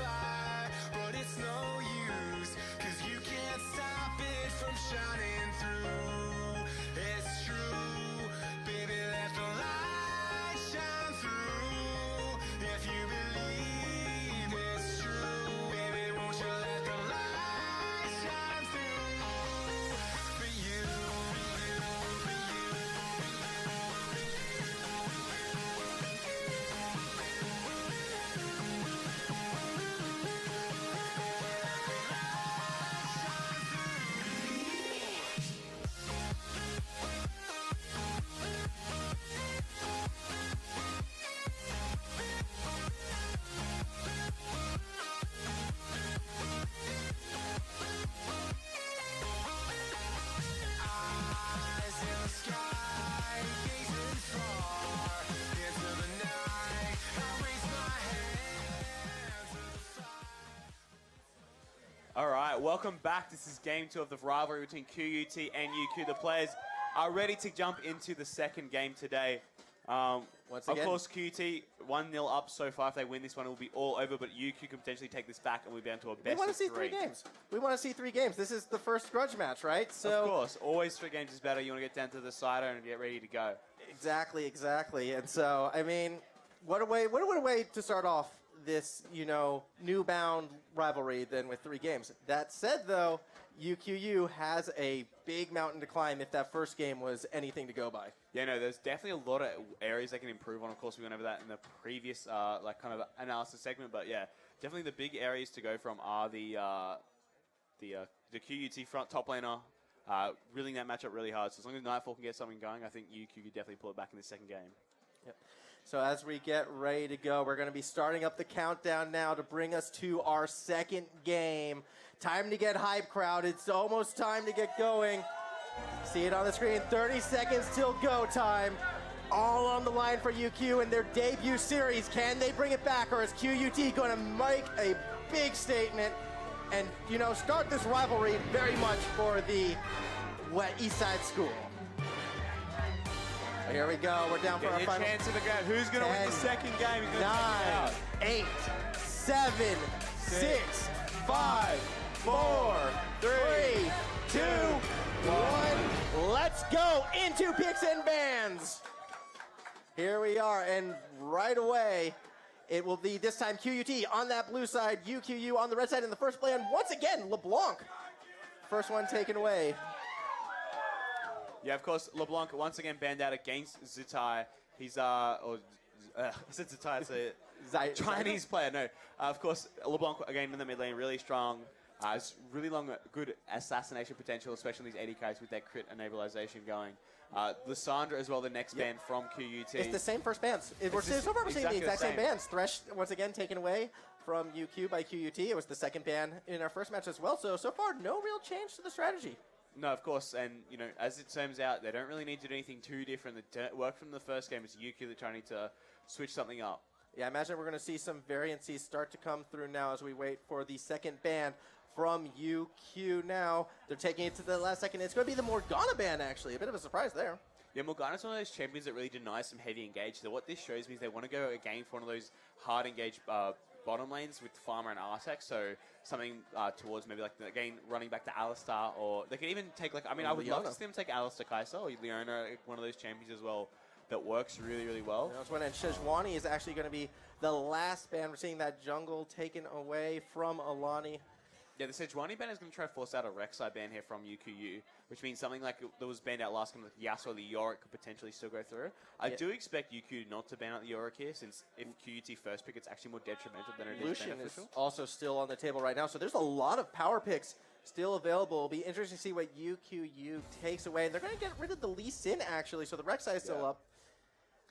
fire, but it's no use, 'cause you can't stop it from shining through. It's true, baby, let the light shine through. If you believe it's true, baby, won't you let the light shine through for you, for you, for you. Eyes in the sky, gazing far into the night. I raise my hand to the side. All right, welcome back. This is game 2 of the rivalry between QUT and UQ. The players are ready to jump into the second game today. Once Of again- course, QUT 1-0 up so far. If they win this one, it will be all over, but UQ can potentially take this back and we'll be down to a We best want to of see 3. 3 games. We want to see 3 games. This is the first Grudge match, right? So Of course, always 3 games is better. You want to get down to the cider and get ready to go. Exactly. And so, I mean, what a way to start off this, new-bound rivalry than with 3 games. That said, though, UQU has a big mountain to climb if that first game was anything to go by. Yeah, no, there's definitely a lot of areas they can improve on. Of course, we went over that in the previous kind of analysis segment. But yeah, definitely the big areas to go from are the QUT front top laner, reeling that matchup really hard. So as long as Nightfall can get something going, I think UQ could definitely pull it back in the second game. Yep. So as we get ready to go, we're going to be starting up the countdown now to bring us to our second game. Time to get hype, crowd. It's almost time to get going. See it on the screen. 30 seconds till go time. All on the line for UQ in their debut series. Can they bring it back, or is QUT going to make a big statement and, start this rivalry very much for the wet Eastside School? Here we go. We're down for our Get your final. chance to the ground. Who's going to win the 10, second game? Who's gonna 9, take it out? 8, 7, 6, 5, 4, 3, 2, 1. Let's go into picks and bans. Here we are, and right away, it will be this time QUT on that blue side, UQU on the red side in the first ban. Once again, LeBlanc. First one taken away. Yeah, of course, LeBlanc once again banned out against Zitai. He's, I said Zitai, it's a Chinese player. No, of course, LeBlanc again in the mid lane, really strong. Has really long, good assassination potential, especially in these AD carries with their crit enableization going. Lysandra as well, the next ban from QUT. It's the same first bans. So far, we're seeing the exact same bans. Thresh, once again, taken away from UQ by QUT. It was the second ban in our first match as well. So far, no real change to the strategy. No, of course, and as it turns out, they don't really need to do anything too different. The work from the first game is UQ that trying to switch something up. Yeah, I imagine we're going to see some variances start to come through now as we wait for the second ban from UQ now. They're taking it to the last second. It's going to be the Morgana ban, actually. A bit of a surprise there. Yeah, Morgana's one of those champions that really denies some heavy engage. So what this shows me is they want to go again for one of those hard engage bottom lanes with Farmer and Artek, so something towards maybe again running back to Alistar, or they could even take I would love to see them take Alistar Kai'Sa or Leona, one of those champions as well that works really, really well. That's when Sejuani is actually going to be the last ban. We're seeing that jungle taken away from Alani. Yeah, the Sejuani ban is going to try to force out a Rek'Sai ban here from UQU, which means something like that was banned out last game, like Yasuo or the Yorick could potentially still go through. I do expect UQ not to ban out the Yorick here, since if QUT first pick, it's actually more detrimental than it is Lucian beneficial. is also still on the table right now, so there's a lot of power picks still available. It'll be interesting to see what UQU takes away. And they're going to get rid of the Lee Sin, actually, so the Rek'Sai is still up.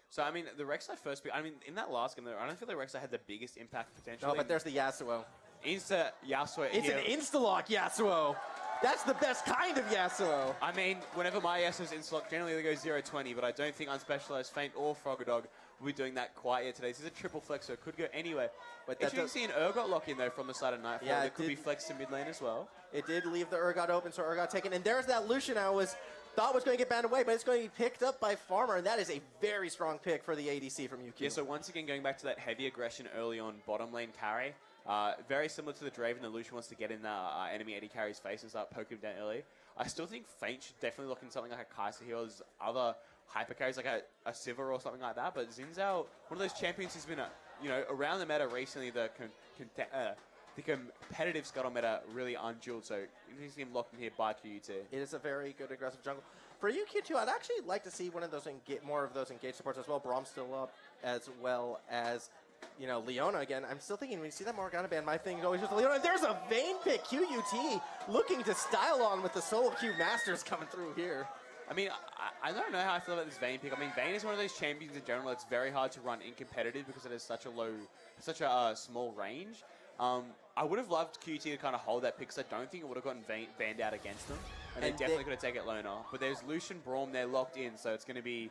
So, I mean, the Rek'Sai first pick, in that last game, I don't feel like Rek'Sai had the biggest impact potentially. No, but there's the Yasuo. Insta Yasuo It's here. an insta-lock Yasuo. That's the best kind of Yasuo. I mean, whenever my Yasuo's insta-lock, generally they go 0-20, but I don't think Unspecialized Feint or Frogger will be doing that quite yet today. This is a triple flex, so it could go anywhere. But you can see an Urgot lock in, though, from the side of Nightfall. Yeah, that could be flexed to mid lane as well. It did leave the Urgot open, so Urgot taken. And there's that Lucian I was thought was going to get banned away, but it's going to be picked up by Farmer, and that is a very strong pick for the ADC from UQ. Yeah, so once again, going back to that heavy aggression early on bottom lane carry, very similar to the Draven, the Lucian wants to get in the enemy AD carry's face and start poking him down early. I still think Feint should definitely look in something like a Kai'Sa here, or there's other hyper carries like a Sivir or something like that, but Xin Zhao, one of those champions who's been, around the meta recently, the competitive scuttle meta really unjeweled, so you see him locked in here by QUT. It is a very good aggressive jungle. For UQ2, I'd actually like to see one of those more of those engage supports as well. Brom's still up, as well as, Leona again. I'm still thinking, when you see that Morgana ban, my thing is always just Leona. There's a Vayne pick. QUT looking to style on with the solo Q Masters coming through here. I mean, I don't know how I feel about this Vayne pick. I mean, Vayne is one of those champions in general that's very hard to run in competitive because it has such a small range. I would have loved QT to kind of hold that pick, because I don't think it would have gotten banned out against them. And they definitely could have taken it Lona. But there's Lucian, Braum, they're locked in, so it's going to be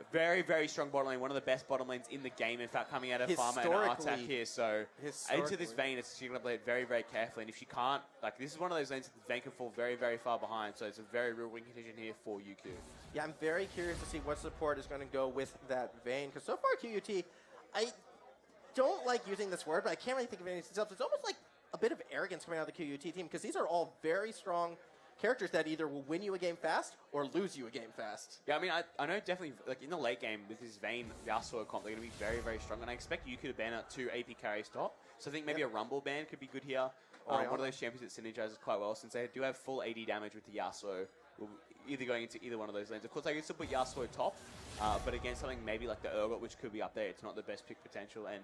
a very, very strong bottom lane. One of the best bottom lanes in the game, in fact, coming out of Pharma and Artak here. So into this Vayne, she's going to play it very, very carefully. And if she can't, this is one of those lanes that Vayne can fall very, very far behind. So it's a very real win condition here for UQ. Yeah, I'm very curious to see what support is going to go with that Vayne, because so far QUT, I don't like using this word, but I can't really think of anything else. It's almost like a bit of arrogance coming out of the QUT team, because these are all very strong characters that either will win you a game fast or lose you a game fast. Yeah, I mean, I know definitely, in the late game with this Vayne Yasuo comp, they're going to be very, very strong, and I expect UQ to ban out 2 AP carries top. So I think maybe a Rumble ban could be good here. One of those champions that synergizes quite well, since they do have full AD damage with the Yasuo, either going into either one of those lanes. Of course, I could still put Yasuo top, but against something maybe like the Urgot, which could be up there, it's not the best pick potential, and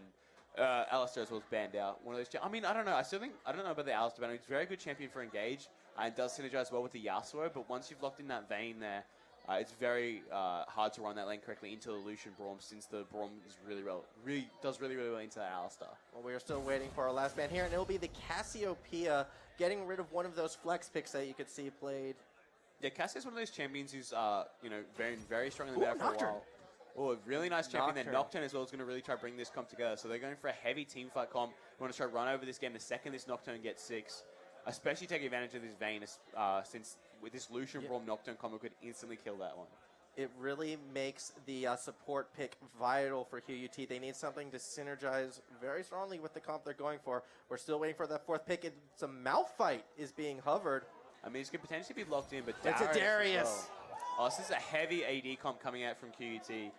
Alistair as well is banned out. One of those. I mean, I don't know. I don't know about the Alistair ban. He's a very good champion for engage, and does synergize well with the Yasuo. But once you've locked in that Vayne there, it's very hard to run that lane correctly into the Lucian Braum, since the Braum is does really well into that Alistair. Well, we are still waiting for our last ban here, and it'll be the Cassiopeia getting rid of one of those flex picks that you could see played. Yeah, Cassie's one of those champions who's very, very strong in the meta for a while. Oh, a really nice champion there. Nocturne as well is going to really try to bring this comp together. So they're going for a heavy team fight comp. We want to try to run over this game the second this Nocturne gets 6. Especially take advantage of this Vayne, since with this Lucian Braum Nocturne combo could instantly kill that one. It really makes the support pick vital for QUT. They need something to synergize very strongly with the comp they're going for. We're still waiting for that 4th pick. It's a Malphite is being hovered. I mean, this could potentially be locked in, but it's a Darius. Oh, this is a heavy AD comp coming out from QUT.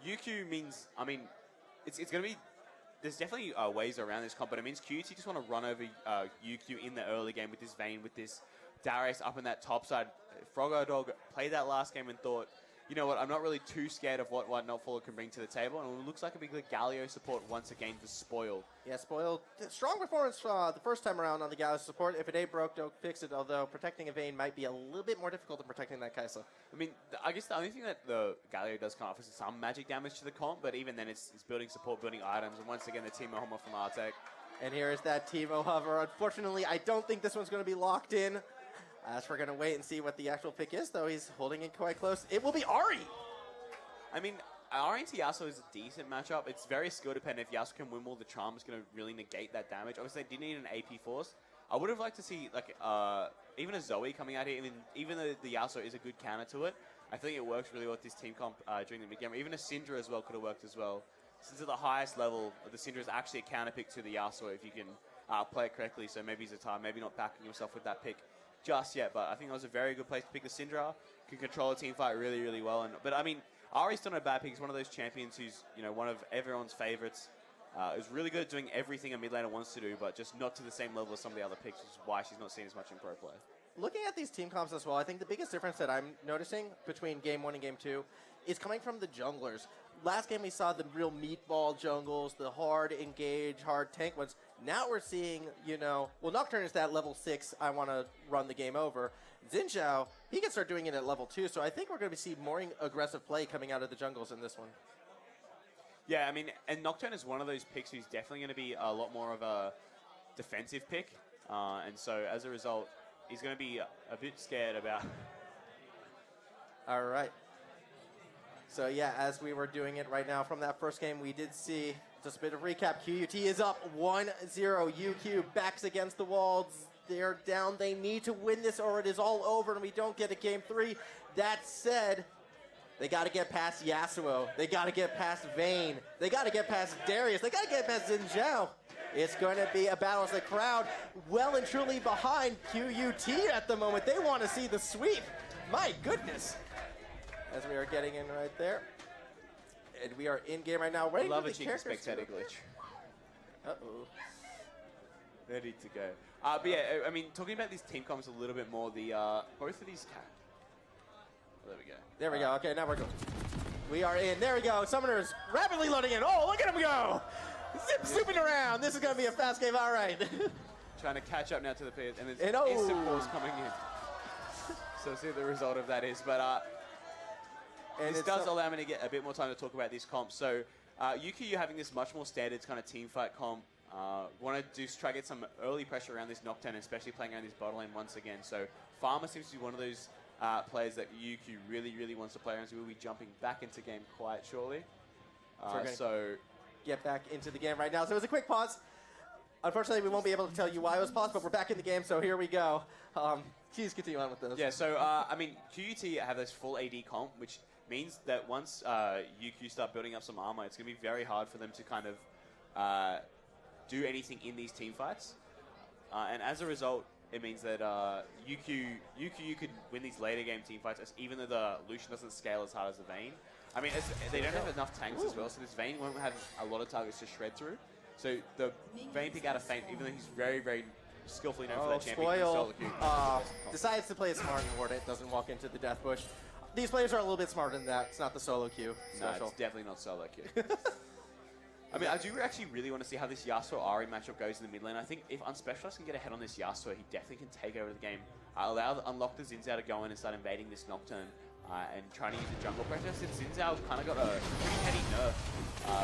UQ means, I mean, it's going to be, there's definitely ways around this comp, but it means QUT just want to run over UQ in the early game with this Vayne, with this Darius up in that top side. Frogger Dog played that last game and thought, you know what, I'm not really too scared of what Notfollow can bring to the table, and it looks like a big Galio support once again for Spoiled. Yeah, Spoiled. Strong performance the first time around on the Galio support. If it ain't broke, don't fix it, although protecting a Vayne might be a little bit more difficult than protecting that Kai'Sa. I mean, I guess the only thing that the Galio does come off is some magic damage to the comp, but even then it's building support, building items, and once again the Teemo Homer from Artek. And here is that Teemo hover. Unfortunately, I don't think this one's going to be locked in. As we're going to wait and see what the actual pick is, though he's holding it quite close. It will be Ahri! I mean, Ahri into Yasuo is a decent matchup. It's very skill dependent. If Yasuo can win all the charm, it's going to really negate that damage. Obviously, they did need an AP force. I would have liked to see even a Zoe coming out here, even though the Yasuo is a good counter to it. I think it works really well with this team comp during the mid-game. Even a Syndra as well could have worked as well. Since at the highest level, the Syndra is actually a counter pick to the Yasuo if you can play it correctly. So maybe Zatar, maybe not backing himself with that pick just yet, but I think that was a very good place to pick the Syndra. Can control a team fight really, really well. But I mean, Ahri's still not a bad pick. He's one of those champions who's one of everyone's favorites. Is really good at doing everything a mid laner wants to do, but just not to the same level as some of the other picks, which is why she's not seen as much in pro play. Looking at these team comps as well, I think the biggest difference that I'm noticing between Game 1 and Game 2 is coming from the junglers. Last game we saw the real meatball jungles, the hard engage, hard tank ones. Now we're seeing, Nocturne is that level 6, I want to run the game over. Xin Zhao, he can start doing it at level 2, so I think we're going to see more aggressive play coming out of the jungles in this one. Yeah, I mean, and Nocturne is one of those picks who's definitely going to be a lot more of a defensive pick. And so as a result, he's going to be a bit scared about... All right. So yeah, as we were doing it right now from that first game, we did see, just a bit of recap, QUT is up 1-0. UQ backs against the walls. They're down. They need to win this or it is all over and we don't get a game 3. That said, they got to get past Yasuo. They got to get past Vayne. They got to get past Darius. They got to get past Xin Zhao. It's going to be a battle as the crowd well and truly behind QUT at the moment. They want to see the sweep. My goodness. As we are getting in right there. And we are in game right now. Ready Love for a the cheeky spectator glitch. Uh-oh. Ready to go. But yeah, I mean, talking about these team comps a little bit more, both of these there we go. There we go. Okay, now we're going. We are in. There we go. Summoner's rapidly loading in. Oh, look at him go. Zipping around. This is going to be a fast game. All right. Trying to catch up now to the pit, and there's oh. instant balls coming in. So see what the result of that is. But this does allow me to get a bit more time to talk about these comps. So UQ, you're having this much more standard kind of team fight comp. Want to try to get some early pressure around this Nocturne, especially playing around this bottom lane once again. So Farmer seems to be one of those players that UQ really, really wants to play around. So we'll be jumping back into game quite shortly. So get back into the game right now. So it was a quick pause. Unfortunately, we won't be able to tell you why it was paused, but we're back in the game, so here we go. Please continue on with this. Yeah, so, I mean, QUT have this full AD comp, which means that once UQ start building up some armor, it's going to be very hard for them to kind of do anything in these team fights. And as a result, it means that UQ could win these later game team fights, even though the Lucian doesn't scale as hard as the Vayne. I mean, they don't have enough tanks as well, so this Vayne won't have a lot of targets to shred through. So the Vayne pick out a feint, even though he's very, very skillfully known for that champion. Spoil decides to play it smart and ward it, doesn't walk into the death bush. These players are a little bit smarter than that. It's not the solo queue. No, it's definitely not solo queue. I mean, I do actually really want to see how this Yasuo-Ari matchup goes in the mid lane. I think if Unspecialized can get ahead on this Yasuo, he definitely can take over the game. Unlock the Xin Zhao to go in and start invading this Nocturne and trying to use the jungle pressure. Since Xin Zhao kind of got a pretty heavy nerf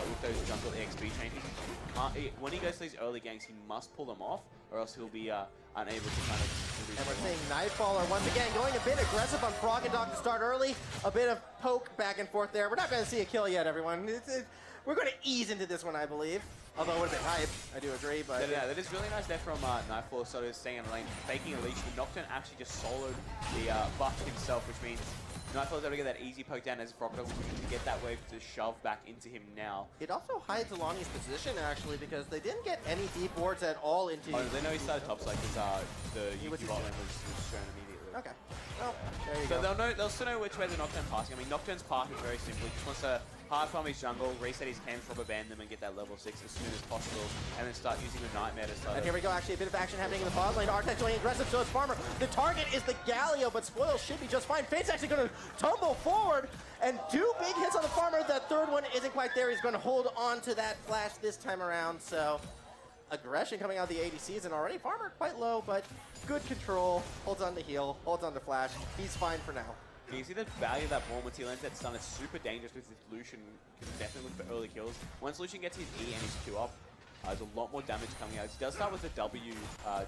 with those jungle EXP changes. When he goes to these early ganks, he must pull them off, or else he'll be unable to kind of... And we're seeing Nightfaller once again going a bit aggressive on Frog and Dog to start early. A bit of poke back and forth there. We're not going to see a kill yet, everyone. We're going to ease into this one, I believe. Although it would have been hype, I do agree. But yeah, that is really nice there from Nightfall, sort of staying in lane, faking a leash. The Nocturne actually just soloed the buff himself, which means Nightfall's able to get that easy poke down as Crocodile looking to get that wave to shove back into him now. It also hides Alani's position, actually, because they didn't get any deep wards at all into... Oh, they know he started topside because the UQ bot lane was shown immediately. Okay. Well, there you go. So they'll still know which way the Nocturne's passing. I mean, Nocturne's path is very simple. He just wants to hard farm his jungle, reset his camps, rubber band them, and get that level 6 as soon as possible, and then start using the Nightmare to start. And here we go, actually, a bit of action happening in the bot lane. Artec going aggressive, so is Farmer. The target is the Galio, but Spoil should be just fine. Fate's actually going to tumble forward, and 2 big hits on the Farmer. That third one isn't quite there. He's going to hold on to that flash this time around, so aggression coming out of the ADCs, and already Farmer quite low, but good control, holds on to heal, holds on to flash. He's fine for now. You can see the value of that ball once he lands that stun. It's super dangerous with this Lucian. Can definitely look for early kills. Once Lucian gets his E and his Q up, there's a lot more damage coming out. He does start with the W,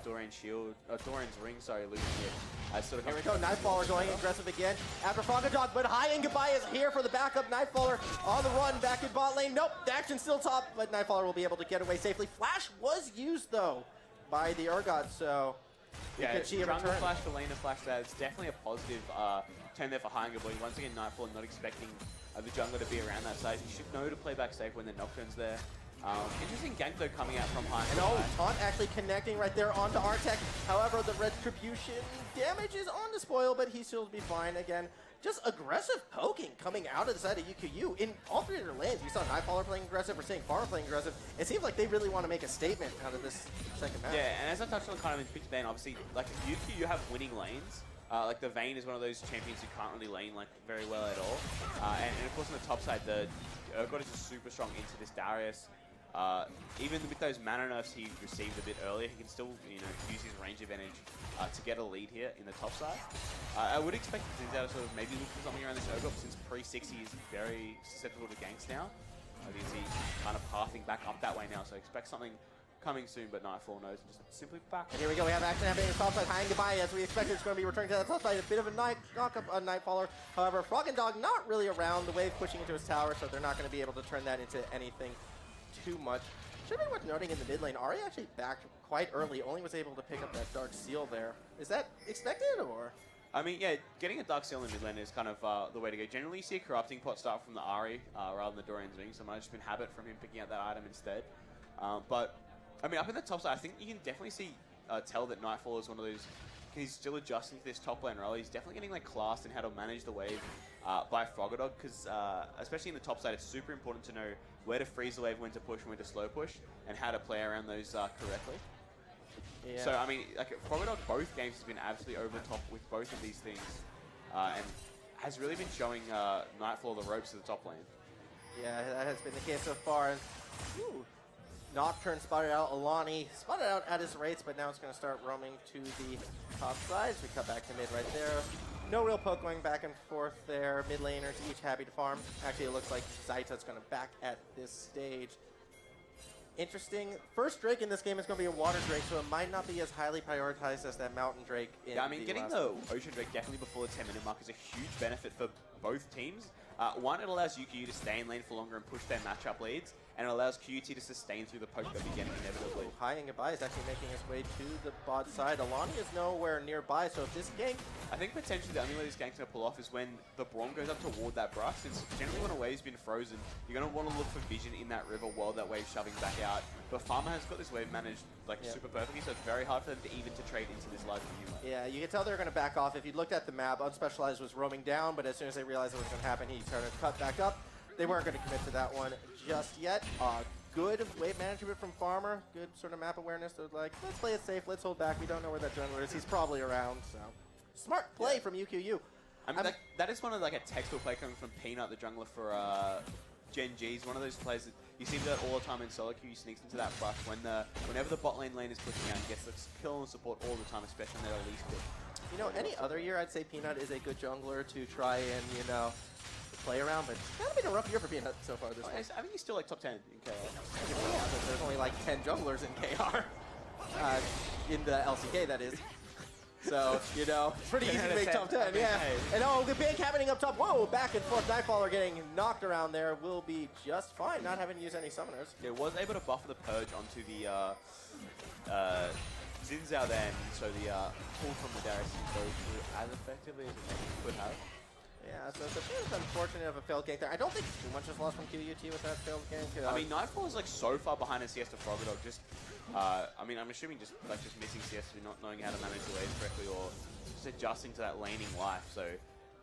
Dorian's shield, Dorian's ring, sorry, Lucian here. Sort of here we go, Nightfaller going aggressive again after Froggadog, but High and Goodbye is here for the backup. Nightfaller on the run back in bot lane. Nope, the action's still top, but Nightfaller will be able to get away safely. Flash was used, though, by the Urgot, so... Yeah, jungle flash for lane and flash there. It's definitely a positive turn there for High and Goodbye. Once again, Nightfall not expecting the jungler to be around that side. He should know to play back safe when the Nocturne's there. Interesting gank though coming out from High. And Taunt actually connecting right there onto Artec. However, the Retribution damage is on the Spoil, but he still will be fine again. Just aggressive poking coming out of the side of UQU. In all 3 of their lanes, we saw Nightfaller playing aggressive, we're seeing Farmer playing aggressive. It seems like they really want to make a statement out of this second match. Yeah, and as I touched on kind of in Pitch Bane, obviously, like UQ, you have winning lanes. Like the Vayne is one of those champions who can't really lane like very well at all. And of course on the top side, the Urgot is just super strong into this Darius. Even with those mana nerfs he received a bit earlier, he can still use his range advantage to get a lead here in the top side. I would expect Xin Zhao to sort of maybe look for something around this Urgot, since pre-60 is very susceptible to ganks now. I think he's kind of pathing back up that way now, so expect something coming soon, but Nightfall knows and just simply back. And here we go, we have action happening on the top side. High and Goodbye, as we expected, it's going to be returning to the top side. A bit of a knock-up on Nightfaller. However, Frog and Dog not really around. The wave pushing into his tower, so they're not going to be able to turn that into anything too much. Should be worth noting in the mid lane, Ahri actually backed quite early, only was able to pick up that Dark Seal there. Is that expected, or? I mean, yeah, getting a Dark Seal in mid lane is kind of the way to go. Generally, you see a Corrupting Pot start from the Ahri rather than the Dorian's Wing, so it might have just been habit from him picking out that item instead. But, I mean, up in the top side, I think you can definitely see, tell that Nightfall is one of those, he's still adjusting to this top lane role. He's definitely getting like classed in how to manage the wave by Froggadog, because especially in the top side, it's super important to know where to freeze the wave, when to push, and when to slow push, and how to play around those correctly. Yeah. So, I mean, like, Froggadog, both games has been absolutely over the top with both of these things, and has really been showing Nightfall the ropes to the top lane. Yeah, that has been the case so far. And, ooh, Nocturne spotted out. Alani spotted out at his rates, but now it's going to start roaming to the top side. So we cut back to mid right there. No real poke going back and forth there. Mid laners each happy to farm. Actually, it looks like Zaita's going to back at this stage. Interesting. First Drake in this game is going to be a Water Drake, so it might not be as highly prioritized as that Mountain Drake. Yeah, I mean, getting the Ocean Drake definitely before the 10-minute mark is a huge benefit for both teams. One, it allows UQU to stay in lane for longer and push their matchup leads, and it allows QUT to sustain through the poke they'll be getting inevitably. High and Goodbye is actually making his way to the bot side. Alani is nowhere nearby, so if this gank... I think potentially the only way this gank's going to pull off is when the Braum goes up toward that brush. Since generally when a wave's been frozen, you're going to want to look for vision in that river while that wave's shoving back out. But Farmer has got this wave managed like super perfectly, so it's very hard for them to even to trade into this large view. Yeah, you can tell they're going to back off. If you looked at the map, Unspecialized was roaming down, but as soon as they realized what was going to happen, he started to cut back up. They weren't going to commit to that one just yet. Good wave management from Farmer. Good sort of map awareness. They're like, let's play it safe. Let's hold back. We don't know where that jungler is. He's probably around, so. Smart play from UQU. I mean, that is one of like a textbook play coming from Peanut, the jungler for Gen G's. One of those plays that you see that all the time in solo queue. He sneaks into that brush whenever the bot lane is pushing out, gets the kill and support all the time, especially when they're least good. You know, any other year, I'd say Peanut is a good jungler to try and, you know, play around, but it's kind of been a rough year for Peanut so far this year. I think he's still like top 10 in KR. Yeah, but there's only like 10 junglers in KR. In the LCK, that is. So, you know, it's pretty easy to make top 10, yeah. And oh, the big happening up top. Whoa, back and forth. Nightfaller getting knocked around there will be just fine, not having to use any summoners. Yeah, was able to buffer the Purge onto the Xin Zhao then, so the pull from the Darius didn't go through as effectively as it maybe could have. Yeah, so it's a bit unfortunate of a failed gank there. I don't think too much is lost from QUT with that failed gank. I mean, Nightfall is like so far behind in CS to Froggadog. Just, I mean, I'm assuming just missing CS through not knowing how to manage the wave correctly or just adjusting to that laning life. So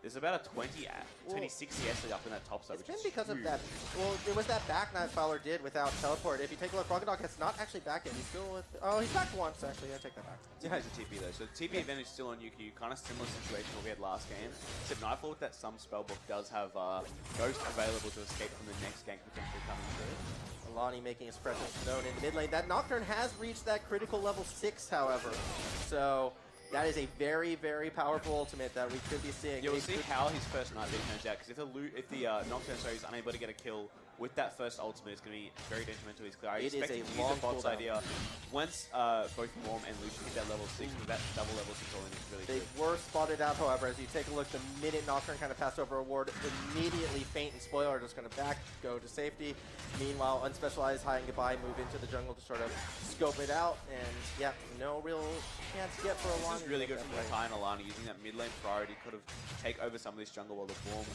there's about a 26 CS up in that top side. It's been because of that. Well, it was that back Nightfaller did without teleport. If you take a look, Froggadog has not actually backed yet. He's still with. Oh, he's backed once actually. I take that back. Yeah, he's a TP though. So TP advantage still on UQ. Kind of similar situation what we had last game. Except Nightfall with that some spellbook does have Ghost available to escape from the next gank potentially coming through. Alani making his presence known in mid lane. That Nocturne has reached that critical level 6, however. So that is a very, very powerful ultimate that we could be seeing. Yeah, we'll see how his first Night Beat turns out, because if the Nocturne is unable to get a kill with that first ultimate, it's going to be very detrimental to his clear. I expect him to use the bot's idea. Once both Morm and Lucian hit that level 6, with that double level 6 all in, it's really good. They were spotted out, however, as you take a look, the minute Nocturne kind of passed over a ward, immediately Feint and Spoiler are just going to go to safety. Meanwhile, Unspecialized, High and Goodbye move into the jungle to sort of scope it out, and yeah, no real chance yet for Alani. This is really good from Kai and Alani, using that mid lane priority, could have take over some of this jungle while the Morm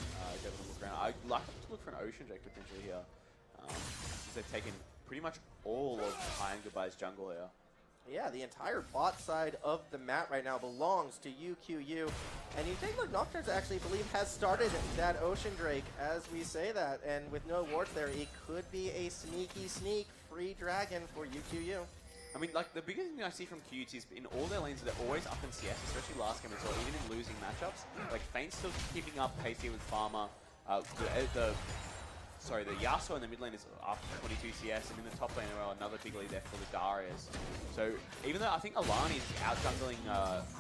goes on the ground. I'd like to look for an Ocean Drake potentially here. Since they've taken pretty much all of High and Goodbye's jungle here. Yeah, the entire bot side of the map right now belongs to UQU. And you take a look, Nocturne actually believe has started that Ocean Drake as we say that. And with no wards there, it could be a sneaky free dragon for UQU. I mean, like, the biggest thing I see from QUT is in all their lanes, they're always up in CS, especially last game as well, even in losing matchups. Like, Feint's still keeping up pace here with Farmer. The Yasuo in the mid lane is up 22 CS, and in the top lane, well, another big lead there for the Darius. So even though I think Alani is out-jungling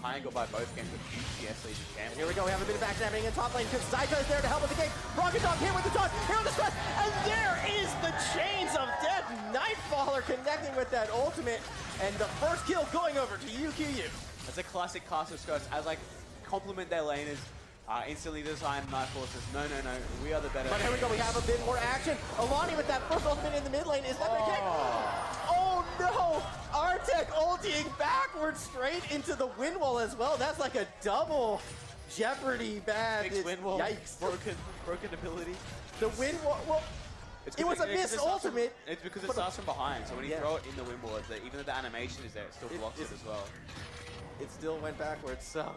High and Goodbye both games with huge CS leads in camp. Here we go, we have a bit of action happening in top lane because Zaita is there to help with the game. Froggadog here with the taunt, here with the stress, and there is the Chains of Death. Nightfaller connecting with that ultimate, and the first kill going over to UQU. That's a classic cast of Scrubs as like compliment their laners. Instantly designed Nightfall says, no, we are the better. But here we go, we have a bit more action. Alani with that first ultimate in the mid lane. Is that going to kick? Oh no! Artek ulting backwards straight into the wind wall as well. That's like a double Jeopardy bad. Fixed wind wall. Yikes. Broken ability. The wind wall, well, it was a missed ultimate. It's because it starts from behind, so when you throw it in the wind wall, even though the animation is there, it still blocks it as well. It still went backwards, so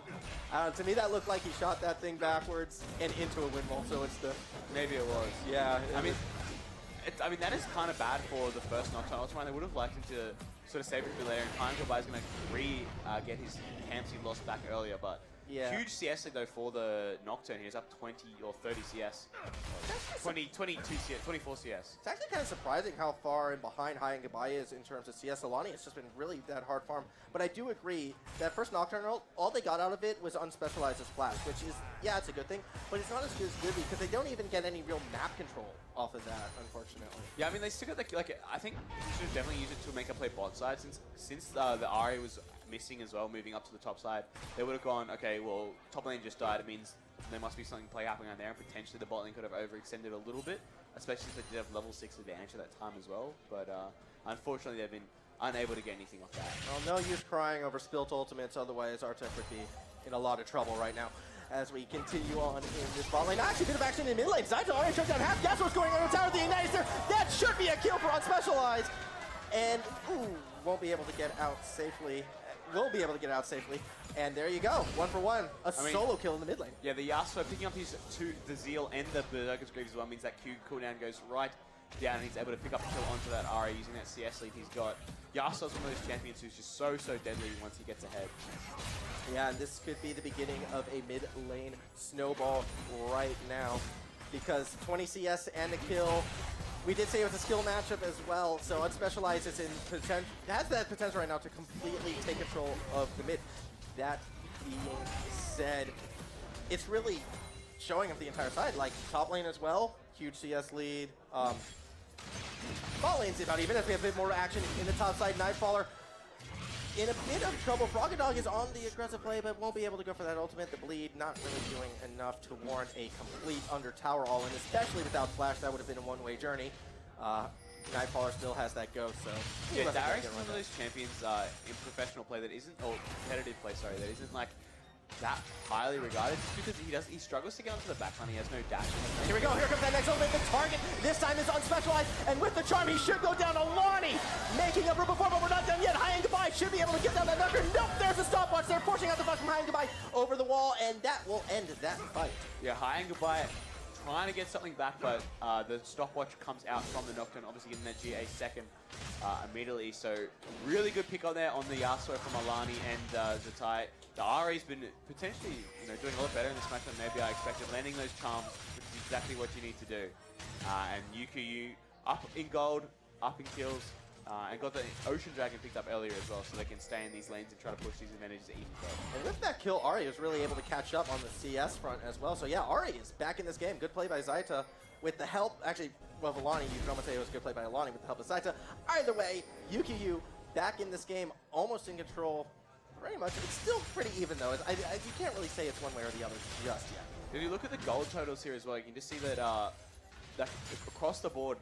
to me that looked like he shot that thing backwards and into a wind wall, so it's the... Maybe it was. Yeah. I mean, that is kind of bad for the first Nocturne Ultraman. They would have liked him to sort of save it for later, and Kind Goodbye is going to get his camps he lost back earlier, but huge CS lead though for the Nocturne. He's up 20 or 30 CS. 22 CS, 24 CS. It's actually kind of surprising how far in behind Hi and Goodbye is in terms of CS. Alani has just been really that hard farm. But I do agree that first Nocturne ult, all they got out of it was unspecialized as Flash, which is, yeah, it's a good thing, but it's not as good as Vivi because they don't even get any real map control off of that, unfortunately. Yeah, I mean, they still got like I think you should definitely use it to make a play bot side since the Ari was missing as well, moving up to the top side. They would have gone, okay, well, top lane just died. It means there must be something play happening on there, and potentially the bot lane could have overextended a little bit, especially if they did have level 6 advantage at that time as well. But unfortunately, they've been unable to get anything off that. Well, no use crying over spilt ultimates, otherwise Artek would be in a lot of trouble right now. As we continue on in this bot lane. Actually, a bit of action in mid lane. Zaito already took down half. That's what's going on in the tower. The Ignite there. That should be a kill for Unspecialized. And, won't be able to get out safely. Will be able to get out safely. And there you go. 1 for 1. Solo kill in the mid lane. Yeah, the Yasuo picking up his the Zeal and the Berserker's Greaves as well means that Q cooldown goes right down and he's able to pick up a kill onto that Ari using that CS lead he's got. Yasuo's one of those champions who's just so deadly once he gets ahead. Yeah, and this could be the beginning of a mid lane snowball right now because 20 CS and a kill. We did say it was a skill matchup as well, so Unspecialized is in has that potential right now to completely take control of the mid. That being said, it's really showing up the entire side, like top lane as well, huge CS lead. Bot lane's about even as we have a bit more action in the top side. Nightfaller in a bit of trouble. Froggadog is on the aggressive play, but won't be able to go for that ultimate. The bleed not really doing enough to warrant a complete under tower all in, especially without Flash. That would have been a one-way journey. Nightfaller still has that go, so... Yeah, Darius is one of those champions in professional play that isn't, or competitive play, sorry, that isn't like that highly regarded just because he struggles to get onto the backline. He has no dash. Here we go. Here comes that next ultimate. The target this time is Unspecialized, and with the charm, he should go down. Alani making up for before, but we're not done yet. Hi and Goodbye should be able to get down that Knocker. Nope, there's a stopwatch there, forcing out the buck from Hi and Goodbye over the wall, and that will end that fight. Yeah, Hi and Goodbye trying to get something back, but the stopwatch comes out from the Nocturne, obviously getting that GA second immediately. So really good pick on there on the Yasuo from Alani and Zatai. The Ari's been potentially doing a lot better in this match than maybe I expected. Landing those charms, which is exactly what you need to do. And UQU up in gold, up in kills, and got the Ocean Dragon picked up earlier as well, so they can stay in these lanes and try to push these advantages even further. And with that kill, Ari was really able to catch up on the CS front as well. So yeah, Ari is back in this game. Good play by Zaita with the help, actually, well, of Alani. You can almost say it was a good play by Alani with the help of Zaita. Either way, UQU back in this game, almost in control. Pretty much. It's still pretty even though. You can't really say it's one way or the other just yet. If you look at the gold totals here as well, you can just see that that across the board,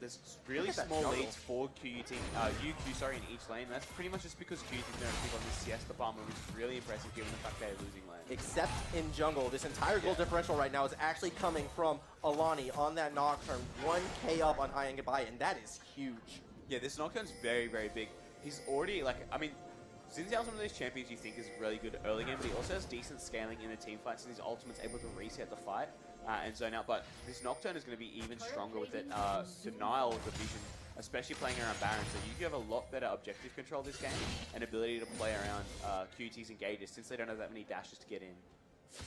there's really small leads for UQ in each lane. That's pretty much just because QUT is going to pick on this CS department, which is really impressive given the fact they're losing lane. Except in jungle, this entire goal differential right now is actually coming from Alani on that Nocturne. 1K up on Hi and Goodbye, and that is huge. Yeah, this Nocturne's very big. He's already Xin Zhao's one of those champions you think is really good early game, but he also has decent scaling in the team fights, and his ultimate's able to reset the fight and zone out. But this Nocturne is going to be even stronger with it. Denial with the vision, especially playing around Baron. So you have a lot better objective control this game and ability to play around QT's engages since they don't have that many dashes to get in.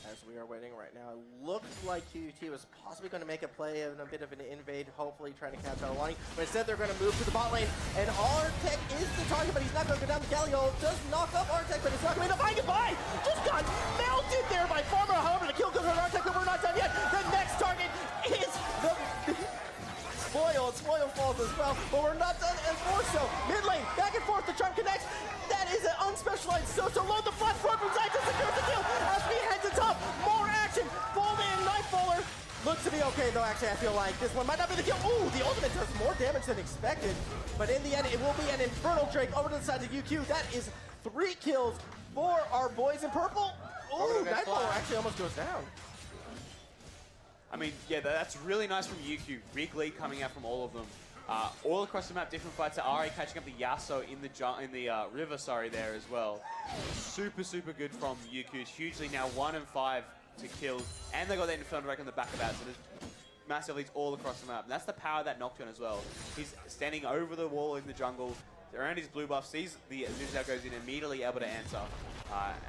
As we are waiting right now, it looks like QUT was possibly going to make a play and a bit of an invade, hopefully trying to catch out Alani. But instead, they're going to move to the bot lane. And Artek is the target, but he's not going to go down. Galio does knock up Artek, but it's not going to be enough. Goodbye! Just got melted there by Farmer. However, the kill goes on Artek, but we're not done yet. The next target is the Spoil. Spoil falls as well, but we're not done as more so. Mid lane, back and forth, the charm connects. That is an unspecialized so load the front front from Zaita secures the kill as we head to top. More action. Fold in Nightfaller. Looks to be okay though, actually. I feel like this one might not be the kill. Ooh, the ultimate does more damage than expected. But in the end, it will be an Infernal Drake over to the side of UQ. That is 3 kills for our boys in purple. Oh, Nightfall actually almost goes down. I mean, yeah, that's really nice from UQ. Big lead coming out from all of them. All across the map, different fights. Ari catching up the Yasuo in the river, there as well. Super, super good from UQ. It's hugely now 1 and 5 to kill, and they got that Inferno Drake on the back of that. So there's massive leads all across the map. And that's the power of that Nocturne as well. He's standing over the wall in the jungle, around his blue buff, sees the Zinzao goes in, immediately able to answer,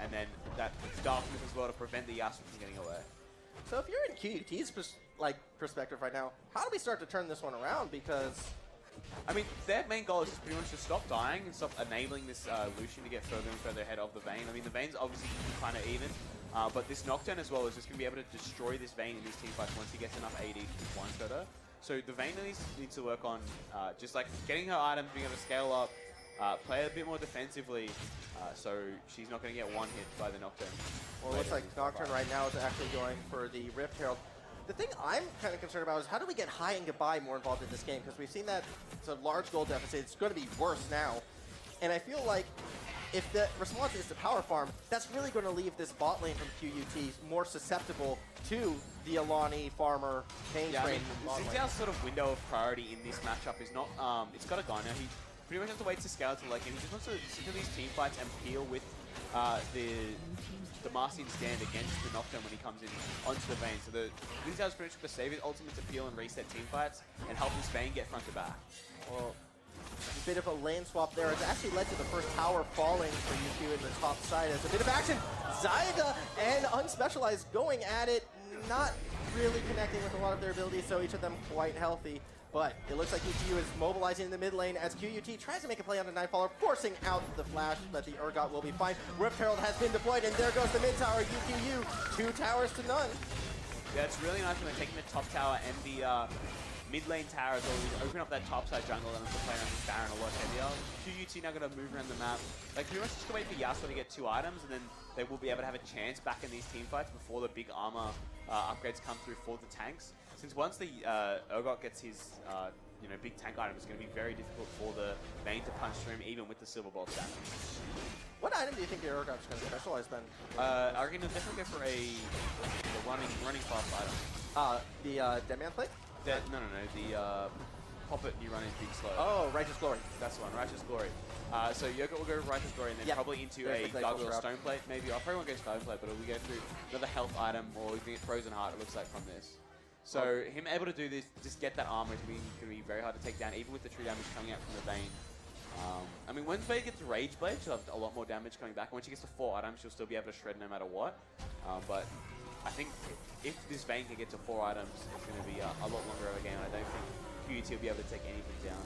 and then that darkness as well to prevent the Yasuo from getting away. So if you're in QUT's perspective right now, how do we start to turn this one around? Because I mean, their main goal is just pretty much to stop dying and stop enabling this Lucian to get further and further ahead of the Vayne. I mean, the Vayne's obviously kind of even, but this Nocturne as well is just going to be able to destroy this Vayne in these teamfights once he gets enough AD to one-shot her. So the Vayne needs to work on just like getting her items, being able to scale up, play a bit more defensively, so she's not going to get one hit by the Nocturne. Well, it looks like Nocturne right now is actually going for the Rift Herald. The thing I'm kind of concerned about is how do we get High and Goodbye more involved in this game? Because we've seen that it's a large goal deficit. It's going to be worse now. And I feel like if the response is to power farm, that's really going to leave this bot lane from QUT more susceptible to the Alani farmer pain train. Zinzao's sort of window of priority in this matchup is not, it's got a guy now. He pretty much has to wait to scale to like him. He just wants to sit to these team fights and peel with the Marcian stand against the Nocturne when he comes in onto the Vayne. So the Zinzao's pretty much going to save his ultimate to peel and reset team fights and help his Vayne get front to back. Well, a bit of a lane swap there. It's actually led to the first tower falling for UQ in the top side. It's a bit of action. Zyga and Unspecialized going at it, not really connecting with a lot of their abilities, so each of them quite healthy. But it looks like UQ is mobilizing in the mid lane as QUT tries to make a play on the Nightfaller, forcing out the flash, but the Urgot will be fine. Rift Herald has been deployed, and there goes the mid tower. UQU, 2 towers to none. Yeah, it's really nice when they're taking the top tower and the mid lane tower as well. We open up that top side jungle and play around this Baron a lot heavier. QUT now going to move around the map. Like, pretty much just wait for Yasuo to get 2 items, and then they will be able to have a chance back in these team fights before the big armor upgrades come through for the tanks. Since once the Urgot gets his big tank item, it's going to be very difficult for the Vayne to punch through him, even with the Silver Bolt damage. What item do you think the Urgot's going to specialize then? I reckon he'll definitely go for the running fast item. The Demian Plate? No, the pop it and you run in big slow. Oh, Righteous Glory. That's the one, Righteous Glory. So Urgot will go Righteous Glory and then probably into a Gargoyle Stone Plate maybe. I probably won't go Stone Plate, but we go through another health item or we can get Frozen Heart, it looks like, from this. So him able to do this, just get that armor is going to be very hard to take down, even with the true damage coming out from the Vayne. I mean, when Vayne gets Rage Blade, she'll have a lot more damage coming back. When she gets to 4 items, she'll still be able to shred no matter what. But I think if this Vayne can get to 4 items, it's going to be a lot longer of a game. I don't think QUT will be able to take anything down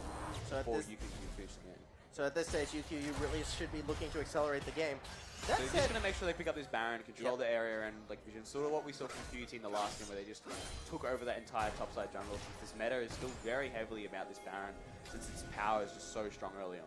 before you can finish the game. So at this stage, UQ, you really should be looking to accelerate the game. So they're just going to make sure they pick up this Baron, control the area and like vision. Sort of what we saw from QUT in the last game where they just took over that entire topside jungle. Since this meta is still very heavily about this Baron, since its power is just so strong early on.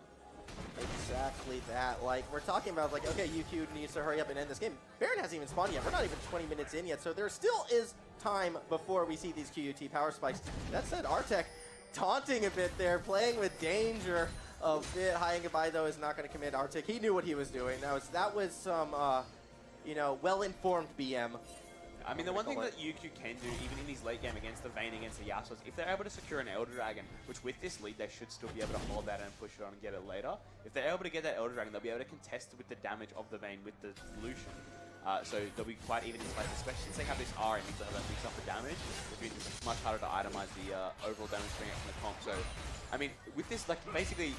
Exactly that. Like, we're talking about, like, okay, UQ needs to hurry up and end this game. Baron hasn't even spawned yet. We're not even 20 minutes in yet, so there still is time before we see these QUT power spikes. That said, Artek taunting a bit there, playing with danger. A bit High and Goodbye, though, is not going to commit Artek. He knew what he was doing. That was some, well-informed BM. I mean, the one thing that UQ can do, even in his late game against the Vayne, against the Yasuo, is if they're able to secure an Elder Dragon, which with this lead, they should still be able to hold that and push it on and get it later. If they're able to get that Elder Dragon, they'll be able to contest with the damage of the Vayne with the Lucian. So they'll be quite even in fights, especially since they have this R and need to have that mix up the damage. It's been much harder to itemize the overall damage coming out from the comp. So, I mean, with this, like, basically,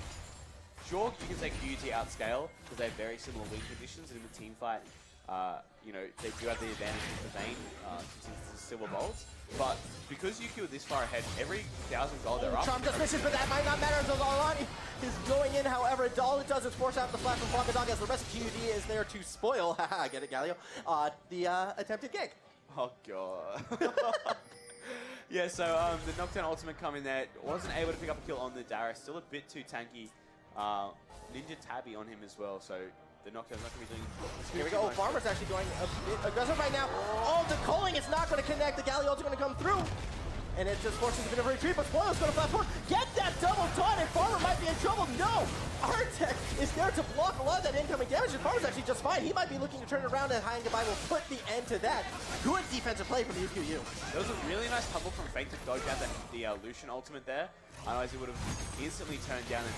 sure, you can say QUT outscale because they have very similar win conditions in the team fight. They do have the advantage with the Vayne since it's the Silver Bolts. But because UQ are this far ahead, every 1,000 gold they're up. Charm just misses, but that might not matter as Alani is going in. However, all it does is force out the flash from Dog as the rest of QUT is there to spoil, haha, get it, Galio, the attempted gank. Oh, God. Yeah, so the Nocturne ultimate coming there. Wasn't able to pick up a kill on the Darius. Still a bit too tanky. Ninja Tabby on him as well, so the Nocturne's not going to be doing Here we go. Farmer's actually going a bit aggressive right now. Oh, the culling is not going to connect. The Galio's going to come through. And it just forces a bit of a retreat, but Spoiler's going to flash forward. Get that double taunt, and Farmer might be in trouble. No! Artek Artec is there to block a lot of that incoming damage, and Farmer's actually just fine. He might be looking to turn around, and High and Goodbye will put the end to that. Good defensive play from UQU. There was a really nice tumble from Fake to dodge out the Lucian ultimate there. Otherwise, he would have instantly turned down. And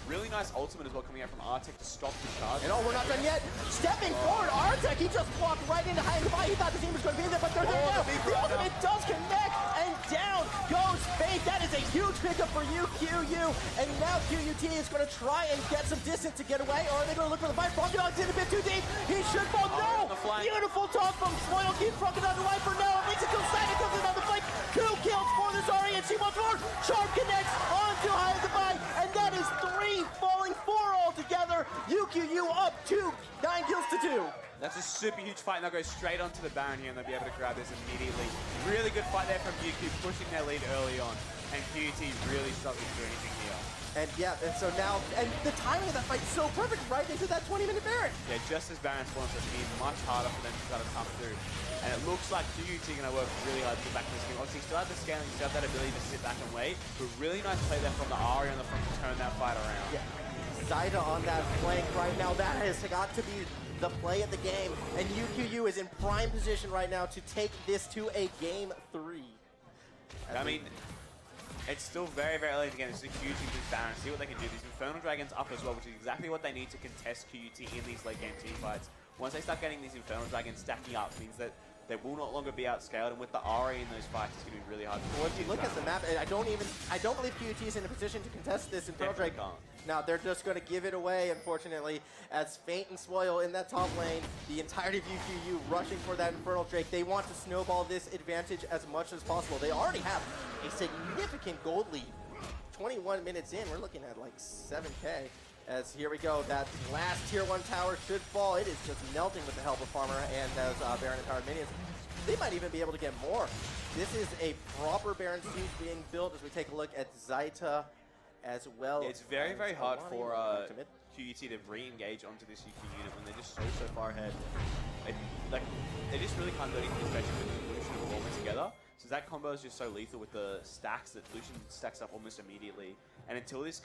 really nice ultimate as well coming out from Artec to stop the charge. And oh, we're not done yet. Stepping forward, Artec, he just walked right into High and Goodbye. He thought the team was going to be there, but they're there now. The ultimate does connect, and down goes Fate. That is a huge pickup for UQU. And now QUT is going to try and get some distance to get away, or are they going to look for the fight? Crocodile's in a bit too deep. He should fall. No! Beautiful talk from Spoil. Keep Crocodile alive for now. At least until Side comes in on the fight. 2 kills for this Ari, and she wants more. Charm connects onto High and Goodbye, and that is 3 falling 4 altogether. UQU up 9 kills to 2. That's a super huge fight, and they'll go straight onto the Baron here, and they'll be able to grab this immediately. Really good fight there from UQ, pushing their lead early on, and QUT really struggling to do anything here. And yeah, and so now, and the timing of that fight is so perfect right into that 20-minute Baron. Yeah, just as Baron spawns, it's going to be much harder for them to try to come through. And it looks like QUT are going to work really hard to get back to this game. Obviously, still have the scaling, still have that ability to sit back and wait, but really nice play there from the Ari on the front to turn that fight around. Yeah. Zaida on that flank right now, that has got to be the play of the game, and UQU is in prime position right now to take this to a game 3. I mean, it's still very, very early again. It's a huge thing to Baron. See what they can do. These Infernal Dragons up as well, which is exactly what they need to contest QUT in these late game team fights. Once they start getting these Infernal Dragons stacking up, means that they will not longer be outscaled, and with the Ari in those fights, it's going to be really hard to Well, if you look at the map, I don't believe QUT is in a position to contest this Infernal Dragon. Now, they're just going to give it away, unfortunately, as Feint and Spoil in that top lane, the entirety of UQU rushing for that Infernal Drake. They want to snowball this advantage as much as possible. They already have a significant gold lead. 21 minutes in, we're looking at like 7K. As here we go, that last tier 1 tower should fall. It is just melting with the help of Farmer and those Baron empowered minions. They might even be able to get more. This is a proper Baron siege being built as we take a look at Zaita as well. Yeah, it's very, very hard for QUT to re-engage onto this UQ unit when they're just so far ahead. They just really can't do anything, especially with Lucian and Warmer together. So that combo is just so lethal with the stacks that Lucian stacks up almost immediately. And until this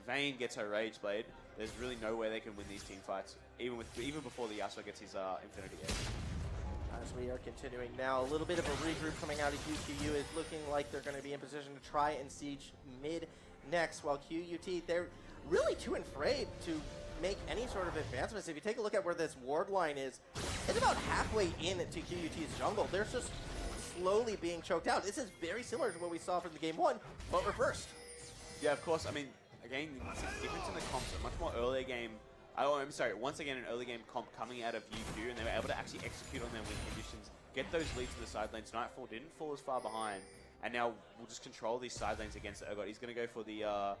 Vayne gets her Rage Blade, there's really no way they can win these team fights, even before the Yasuo gets his Infinity Edge. As we are continuing now, a little bit of a regroup coming out of UQU. Is looking like they're going to be in position to try and siege mid next, while QUT, they're really too afraid to make any sort of advancements. If you take a look at where this ward line is, it's about halfway into QUT's jungle. They're just slowly being choked out. This is very similar to what we saw from the game 1, but reversed. Yeah, of course. I mean, again, it's a difference in the comps. A much more earlier game. Once again, an early game comp coming out of UQ, and they were able to actually execute on their win conditions, get those leads to the side lanes. Nightfall didn't fall as far behind, and now we'll just control these side lanes against the Urgot. He's going to go for the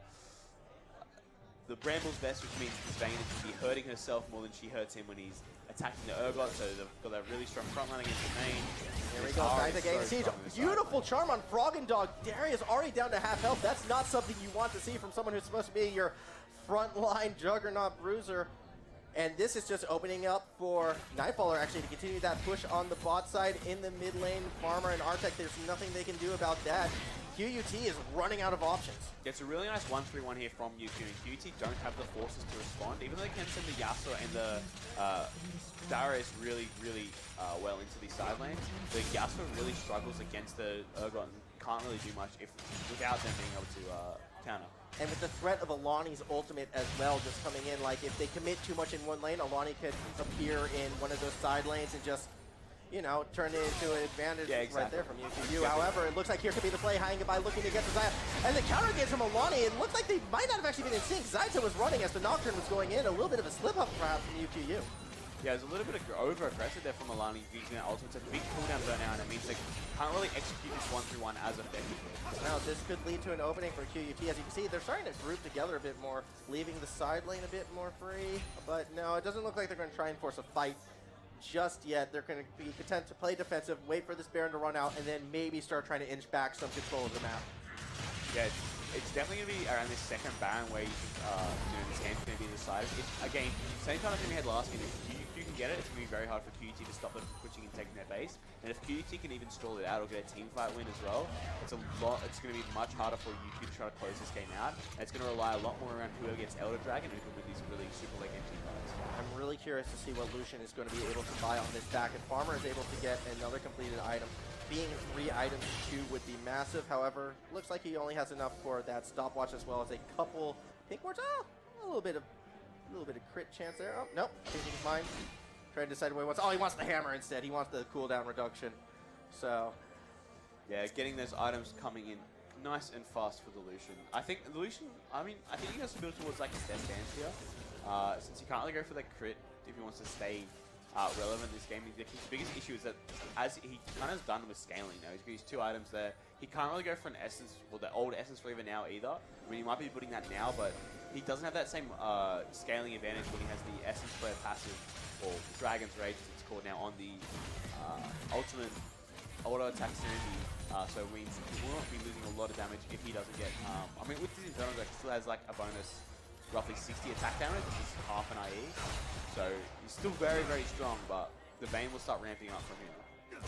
Bramble's Vest, which means this Vayne is going to be hurting herself more than she hurts him when he's attacking the Urgot, so they've got that really strong front line against the main. Here we go, Zaita getting siege. Beautiful charm on Frog and Dog. Darius already down to half health. That's not something you want to see from someone who's supposed to be your frontline juggernaut bruiser. And this is just opening up for Nightfaller actually to continue that push on the bot side in the mid lane. Farmer and Artec, there's nothing they can do about that. QUT is running out of options. It's a really nice 1-3-1 here from UQ, and QUT don't have the forces to respond, even though they can send the Yasuo and the Darius really well into these side lanes. The Yasuo really struggles against the Urgot and can't really do much without them being able to counter. And with the threat of Alani's ultimate as well just coming in, like if they commit too much in one lane, Alani could appear in one of those side lanes and just, you know, turn it into an advantage right there from UQ. However, it looks like here could be the play. High and Goodbye looking to get to Zaita. And the counter against from Alani, it looked like they might not have actually been in sync. Zaita was running as the Nocturne was going in. A little bit of a slip-up perhaps from UQ. Yeah, there's a little bit of over-aggressive there from Alani using that ultimate. It's a big cooldown burn now, and it means they can't really execute this 1-3-1 as effectively. Now, this could lead to an opening for QUT. As you can see, they're starting to group together a bit more, leaving the side lane a bit more free. But no, it doesn't look like they're going to try and force a fight just yet. They're going to be content to play defensive, wait for this Baron to run out, and then maybe start trying to inch back some control of the map. Yeah, it's definitely going to be around this second Baron where you think, this game's going to be decided. Again, same kind of thing we had last game. If you can get it, it's going to be very hard for QUT to stop them from pushing and taking their base. And if QUT can even stall it out or get a team fight win as well, it's going to be much harder for UQ to try to close this game out. And it's going to rely a lot more around whoever gets Elder Dragon and who can win these really super late game team fights. I'm really curious to see what Lucian is going to be able to buy on this back. If Farmer is able to get another completed item, being 3 items to 2 would be massive. However, looks like he only has enough for that stopwatch as well as a couple pink wards. A little bit of crit chance there. Oh, nope. Changing his mind. Trying to decide what he wants. Oh, he wants the hammer instead. He wants the cooldown reduction. So, yeah, getting those items coming in nice and fast for the Lucian. I think the Lucian, I think he has to build towards like a step dance here. Since he can't really go for the crit if he wants to stay relevant in this game. His biggest issue is that as he kind of is done with scaling now, he's got his 2 items there. He can't really go for an essence, well, the old essence flavor now either. I mean, he might be putting that now, but he doesn't have that same scaling advantage when he has the essence flare passive, or Dragon's Rage as it's called now, on the ultimate auto attack synergy. So it means he will not be losing a lot of damage if he doesn't get, I mean, with his internal deck, he still has like a bonus roughly 60 attack damage, which is half an IE. So he's still very, very strong, but the Bane will start ramping up from here.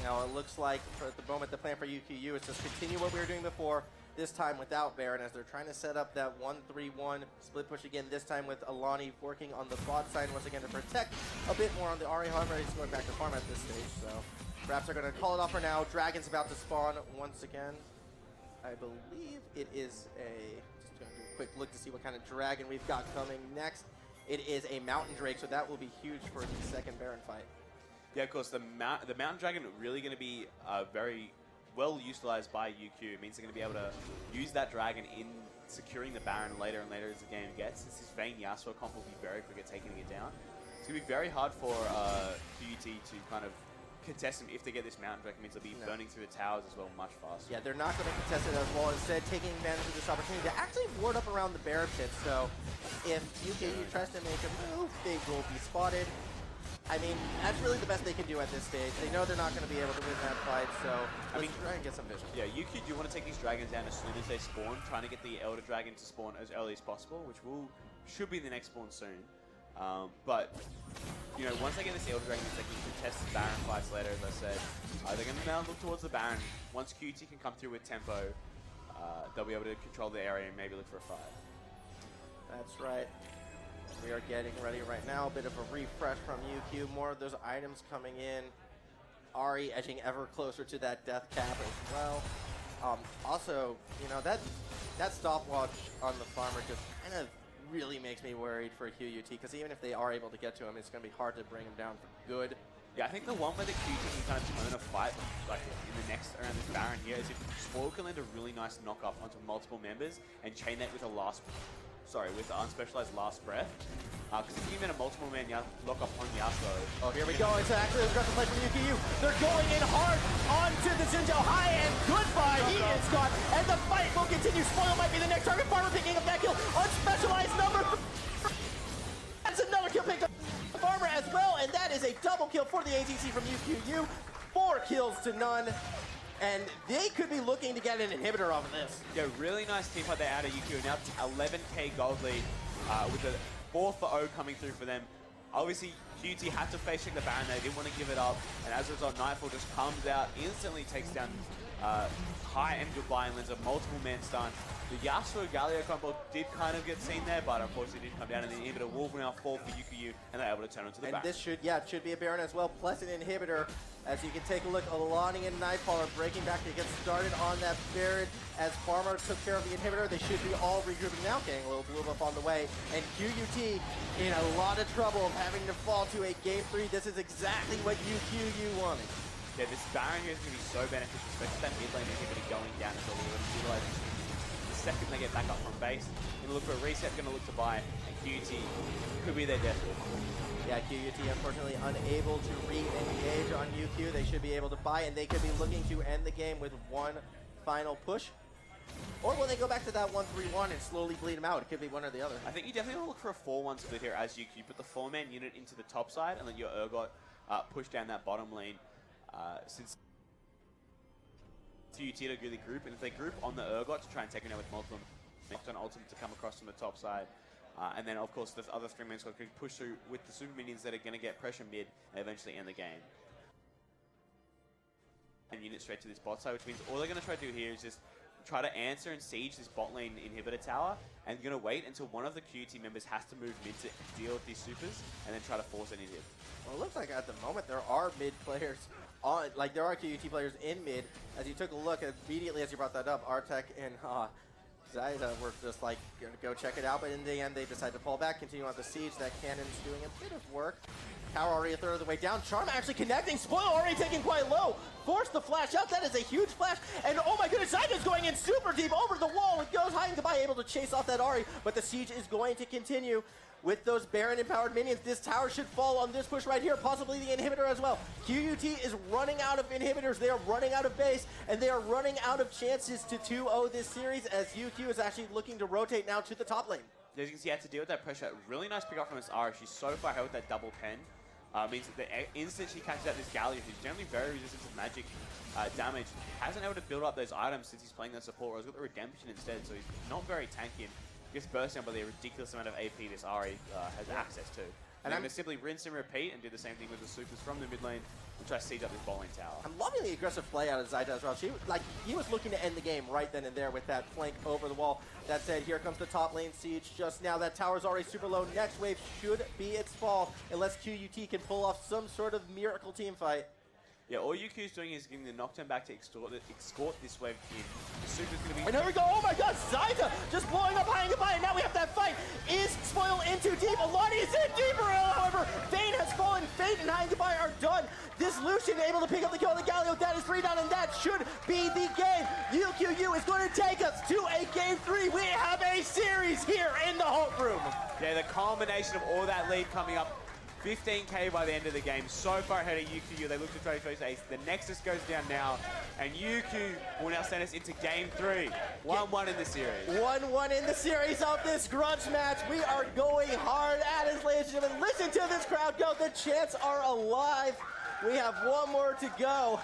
now it looks like for the moment the plan for UQU is just continue what we were doing before, this time without Baron, as they're trying to set up that 1-3-1 split push again, this time with Alani working on the bot side once again to protect a bit more on the Ahri. However, he's going back to farm at this stage, so Raps are going to call it off for now. Dragon's about to spawn once again. I believe it is a, just going to do a quick look to see what kind of dragon we've got coming next. It is a Mountain Drake, so that will be huge for the second Baron fight. Yeah, of course, the Mountain Dragon really going to be very well utilized by UQ. It means they're going to be able to use that dragon in securing the Baron later and later as the game gets. Since his Vayne Yasuo comp will be very quick at taking it down. It's going to be very hard for QUT to kind of contest him if they get this Mountain Drake. It means they'll be burning through the towers as well much faster. Yeah, they're not going to contest it as well. Instead, taking advantage of this opportunity to actually ward up around the Baron pit. So if UKU tries to make a move, they will be spotted. I mean, that's really the best they can do at this stage. They know they're not going to be able to win that fight, so let's try and get some vision. Yeah, UQ do want to take these dragons down as soon as they spawn, trying to get the Elder Dragon to spawn as early as possible, which should be the next spawn soon. But, you know, once they get this Elder Dragon, they can contest the Baron fights later, as I said. They're going to now look towards the Baron. Once QT can come through with tempo, they'll be able to control the area and maybe look for a fight. That's right. We are getting ready right now. A bit of a refresh from UQ. More of those items coming in. Ahri edging ever closer to that death cap as well. Also, you know, that stopwatch on the farmer just kind of really makes me worried for QUT, because even if they are able to get to him, it's going to be hard to bring him down for good. Yeah, I think the one where the QT can kind of turn a fight, like in the next around this Baron here, is if Spoil can land a really nice knock-off onto multiple members and chain that with a with the unspecialized last breath. Because if you get a multiple man lock up on Yasuo. Oh, here we go. It's actually a aggressive play from UKU. They're going in hard onto the Zinjo high, and goodbye. He is gone. And the fight will continue. Spoil might be the next target. Farmer picking up that kill. Unspecialized number. That's another kill picked up. Farmer as well, and that is a double kill for the ATC from UQU. 4 kills to none. And they could be looking to get an inhibitor off of this. Yeah, really nice team fight there out of UQ. Now 11k gold lead with the 4-0 coming through for them. Obviously, QT had to face check the Baron. They didn't want to give it up. And as a result, Nightfall just comes out, instantly takes down High and goodbye and lands a multiple man stun. The Yasuo Galio combo did kind of get seen there, but unfortunately didn't come down, and the inhibitor will now fall for UQU, and they're able to turn onto the Baron. And this should be a Baron as well, plus an inhibitor. As you can take a look, Alani and Nightfall are breaking back to get started on that Baron. As Farmer took care of the inhibitor, they should be all regrouping now, getting a little blue up on the way. And QUT in a lot of trouble of having to fall to a Game 3. This is exactly what UQU wanted. Yeah, this Baron here is going to be so beneficial, especially that mid lane inhibitor going down as well. Utilizing the second they get back up from base, going to look for a reset, going to look to buy, and QUT could be their death. Yeah, QUT unfortunately unable to re-engage on UQ. They should be able to buy, and they could be looking to end the game with one final push. Or will they go back to that 1-3-1 and slowly bleed them out? It could be one or the other. I think you definitely want to look for a 4-1 split here as you put the 4-man unit into the top side and let your Urgot push down that bottom lane. Since QUT to really group, and if they group on the Urgot to try and take him out with multiple, an ultimate to come across from the top side, And then, of course, the other 3 main squad can push through with the super minions that are going to get pressure mid and eventually end the game. And unit straight to this bot side, which means all they're going to try to do here is just try to answer and siege this bot lane inhibitor tower, and going to wait until one of the QUT members has to move mid to deal with these supers, and then try to force an inhib. Well, it looks like at the moment there are mid players on, like there are QUT players in mid. As you took a look immediately as you brought that up, Artek and Zyda were just like gonna go check it out, but in the end they decided to pull back, continue on the siege. That cannon's doing a bit of work. Tower already a third of the way down. Charm actually connecting. Spoil already taken quite low. Force the flash out. That is a huge flash. And oh my goodness, Zyda's going in super deep over the wall. It goes high and goodbye, able to chase off that Ahri, but the siege is going to continue. With those Baron empowered minions, this tower should fall on this push right here, possibly the inhibitor as well. QUT is running out of inhibitors, they are running out of base, and they are running out of chances to 2-0 this series as UQ is actually looking to rotate now to the top lane. As you can see, he had to deal with that pressure. Really nice pick up from his Ahri. She's so far ahead with that double pen. Means that the instant she catches out this Galio, who's generally very resistant to magic damage, hasn't been able to build up those items since he's playing that support, or he's got the redemption instead, so he's not very tanky. Gets burst down by the ridiculous amount of AP this Ahri has access to. And I'm going to simply rinse and repeat and do the same thing with the supers from the mid lane and try to siege up this bot lane tower. I'm loving the aggressive play out of Zyda as well. He was looking to end the game right then and there with that flank over the wall. That said, here comes the top lane siege just now. That tower's already super low. Next wave should be its fall unless QUT can pull off some sort of miracle team fight. Yeah, all UQ is doing is giving the knockdown back to escort this wave in. The super's going to be... And here we go, oh my god, Zyda just blowing up high and goodbye, and now we have that fight. Is Spoil in too deep? Alani is in deeper, however. Vayne has fallen, Fate and high and goodbye are done. This Lucian able to pick up the kill on the Galio, that is 3 down, and that should be the game. UQU is going to take us to a game 3. We have a series here in the Hope Room. Yeah, the combination of all that lead coming up. 15k by the end of the game, so far ahead of UQ. They look to try to face ace. The Nexus goes down now, and UQ will now send us into game 3. 1-1 in the series. 1-1 in the series of this Grudge match. We are going hard at it, ladies and gentlemen. Listen to this crowd go. The chants are alive. We have one more to go.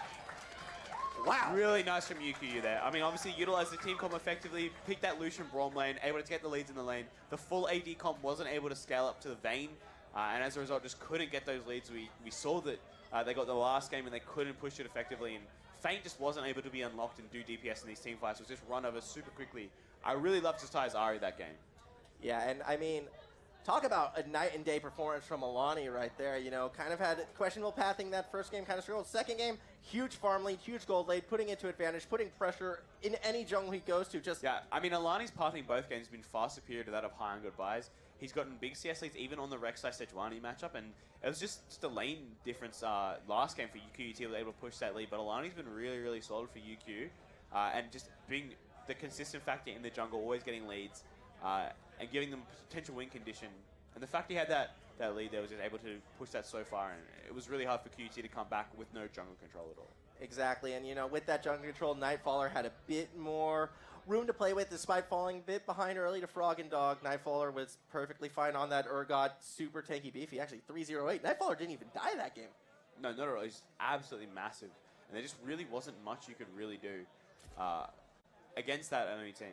Wow. Really nice from UQ there. I mean, obviously, utilized the team comp effectively, picked that Lucian Braum lane, able to get the leads in the lane. The full AD comp wasn't able to scale up to the Vayne. And as a result, just couldn't get those leads. We saw that they got the last game and they couldn't push it effectively. And Feint just wasn't able to be unlocked and do DPS in these team fights. It was just run over super quickly. I really loved Tai's Ahri that game. Yeah, and I mean, talk about a night and day performance from Alani right there. You know, kind of had questionable pathing that first game, kind of struggled. Second game, huge farm lead, huge gold lead, putting it to advantage, putting pressure in any jungle he goes to. Yeah, I mean, Alani's pathing both games has been far superior to that of High on Goodbyes. He's gotten big CS leads even on the Rek'Sai Sejuani matchup, and it was just a lane difference last game for UQ. Were able to push that lead, but Alani's been really, really solid for UQ, and just being the consistent factor in the jungle, always getting leads, and giving them potential win condition. And the fact he had that lead there was just able to push that so far, and it was really hard for QT to come back with no jungle control at all. Exactly, and you know, with that jungle control, Nightfaller had a bit more room to play with despite falling a bit behind early to Frog and Dog. Nightfaller was perfectly fine on that Urgot, super tanky beefy, actually 308. Nightfaller didn't even die that game. No, not at all. He's absolutely massive. And there just really wasn't much you could really do against that enemy team.